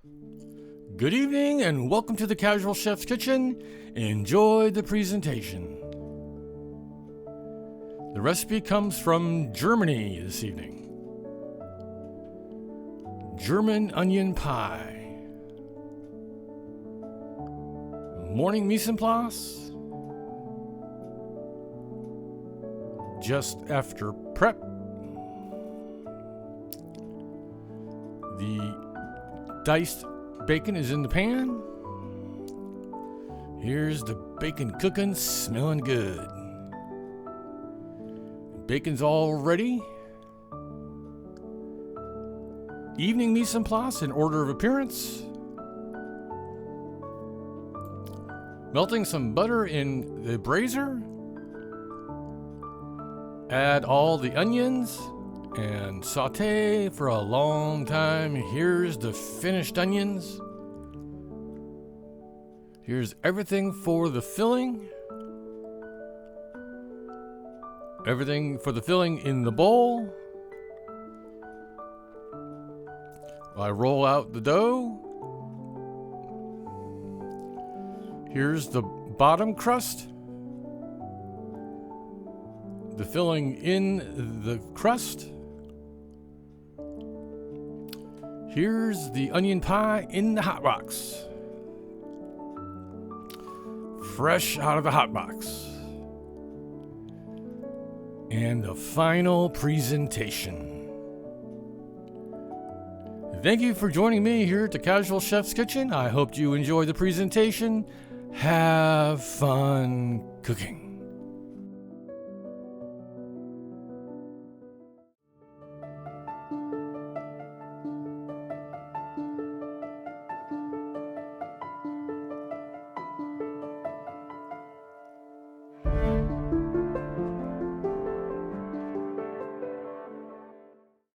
Good evening and welcome to the Casual Chef's Kitchen. Enjoy the presentation. The recipe comes from Germany this evening. German onion pie. Morning mise en place. Just after prep. The diced bacon is in the pan. Here's the bacon cooking, smelling good. Bacon's all ready. Evening mise en place in order of appearance. Melting some butter in the brazier. Add all the onions and saute for a long time. Here's the finished onions. Here's everything for the filling. Everything for the filling in the bowl. I roll out the dough. Here's the bottom crust. The filling in the crust. Here's the onion pie in the hot box. Fresh out of the hot box. And the final presentation. Thank you for joining me here at the Casual Chef's Kitchen. I hope you enjoy the presentation. Have fun cooking.